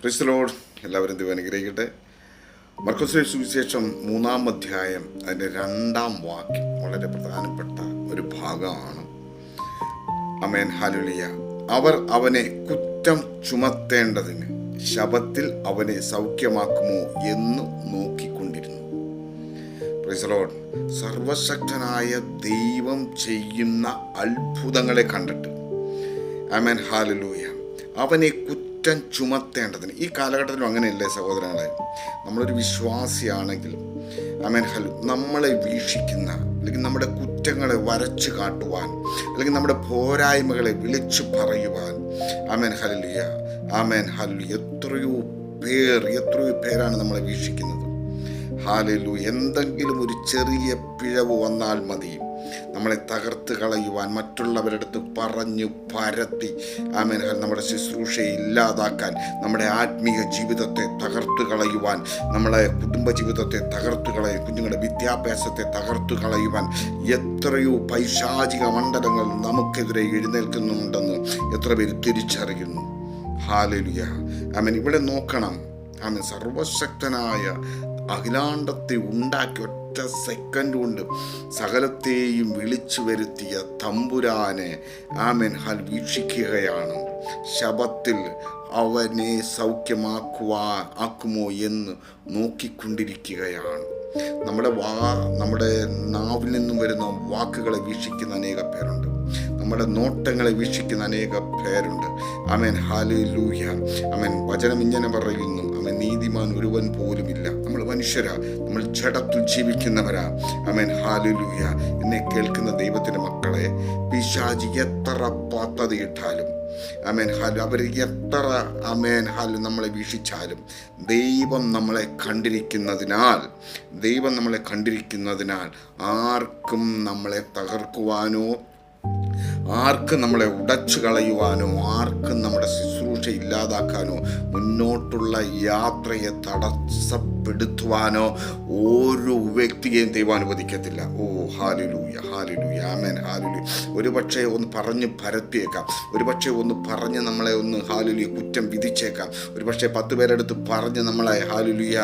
Praise the Lord. എല്ലാവരും ദൈവം അനുഗ്രഹിക്കട്ടെ. മർക്കോസിന്റെ സുവിശേഷം 3-ാം അധ്യായം അതിൻ്റെ 2-ാം വാക്യം വളരെ പ്രധാനപ്പെട്ട ഒരു ഭാഗമാണ്. ആമേൻ, ഹല്ലേലൂയ. അവർ അവനെ കുറ്റം ചുമത്തേണ്ടതിന് ശബത്തിൽ അവനെ സൗഖ്യമാക്കുമോ എന്ന് നോക്കിക്കൊണ്ടിരുന്നു. Praise the Lord. സർവശക്തനായ ദൈവം ചെയ്യുന്ന അത്ഭുതങ്ങളെ കണ്ടിട്ട്, ആമേൻ, ഹല്ലേലൂയ, അവനെ കുറ്റം ചുമത്തേണ്ടതിന്. ഈ കാലഘട്ടത്തിലും അങ്ങനെയല്ലേ സഹോദരങ്ങളെ? നമ്മളൊരു വിശ്വാസിയാണെങ്കിൽ, ആമേൻ, നമ്മളെ വീക്ഷിക്കുന്ന, അല്ലെങ്കിൽ നമ്മുടെ കുറ്റങ്ങളെ വരച്ചു കാട്ടുവാൻ, അല്ലെങ്കിൽ നമ്മുടെ പോരായ്മകളെ വിളിച്ചു പറയുവാൻ, ആമേൻ, ഹല്ലേലൂയ, ആമേൻ, ഹല്ലേലൂയ, എത്രയോ പേരാണ് നമ്മളെ വീക്ഷിക്കുന്നത്. ഹല്ലേലൂയ. എന്തെങ്കിലും ഒരു ചെറിയ പിഴവ് വന്നാൽ മതി നമ്മളെ തകർത്ത് കളയുവാൻ, മറ്റുള്ളവരുടെ അടുത്ത് പറഞ്ഞു പരത്തി, ആമേൻ, നമ്മുടെ ശുശ്രൂഷയെ ഇല്ലാതാക്കാൻ, നമ്മുടെ ആത്മീയ ജീവിതത്തെ തകർത്ത് കളയുവാൻ, നമ്മളെ കുടുംബ ജീവിതത്തെ തകർത്ത് കളയും, കുഞ്ഞുങ്ങളുടെ വിദ്യാഭ്യാസത്തെ തകർത്ത് കളയുവാൻ എത്രയോ പൈശാചിക മണ്ഡലങ്ങൾ നമുക്കെതിരെ എഴുന്നേൽക്കുന്നുണ്ടെന്ന് എത്ര പേര് തിരിച്ചറിയുന്നു. ഹല്ലേലൂയ, ആമേൻ. ഇവിടെ നോക്കണം, ആമേൻ, സർവശക്തനായ അഖിലാണ്ടത്തെ ഉണ്ടാക്കി ഒറ്റ സെക്കൻഡ് കൊണ്ട് സകലത്തെയും വിളിച്ചു വരുത്തിയ തമ്പുരാനെ, ആമേൻ, വീക്ഷിക്കുകയാണ്. ശബത്തിൽ അവനെ ആക്കുമോ എന്ന് നോക്കിക്കൊണ്ടിരിക്കുകയാണ്. നമ്മുടെ നാവിൽ നിന്നും വരുന്ന വാക്കുകളെ വീക്ഷിക്കുന്ന അനേക പേരുണ്ട്. നമ്മുടെ നോട്ടങ്ങളെ വീക്ഷിക്കുന്ന അനേക പേരുണ്ട്. ആമേൻ, ഹല്ലേലൂയ, ആമേൻ. വചനം ഇങ്ങനെ പറയുന്നു, ആമേൻ, നീതിമാൻ ഒരുവൻ പോലുമില്ല. നമ്മൾ മനുഷ്യരാ, നമ്മൾ ജഡത്തിൽ ജീവിക്കുന്നവരാ. ആമേൻ, ഹല്ലേലൂയ. എന്നെ കേൾക്കുന്ന ദൈവത്തിൻ്റെ മക്കളെ, പിശാചി എത്ര പദ്ധതിയിട്ടാലും, ആമേൻ, അവർ എത്ര, ആമേൻ, നമ്മളെ വീക്ഷിച്ചാലും, ദൈവം നമ്മളെ കണ്ടിരിക്കുന്നതിനാൽ ആർക്കും നമ്മളെ തകർക്കുവാനോ, ആർക്കും നമ്മളെ ഉടച്ചു കളയുവാനോ, ആർക്കും നമ്മുടെ ശുശ്രൂഷ ഇല്ലാതാക്കാനോ, മുന്നോട്ടുള്ള യാത്രയെ തടസ്സപ്പെടുത്തുവാനോ ഒരു വ്യക്തിയെയും ദൈവം അനുവദിക്കത്തില്ല. ഓ, ഹല്ലേലൂയ, ഹല്ലേലൂയ, ആമേൻ, ഹല്ലേലൂയ. ഒരുപക്ഷെ ഒന്ന് പറഞ്ഞ് പരത്തിയേക്കാം, ഒരുപക്ഷെ ഒന്ന് പറഞ്ഞ് നമ്മളെ ഒന്ന്, ഹല്ലേലൂയ, കുറ്റം വിധിച്ചേക്കാം, ഒരുപക്ഷെ 10 പേരെടുത്ത് പറഞ്ഞ് നമ്മളെ, ഹല്ലേലൂയ,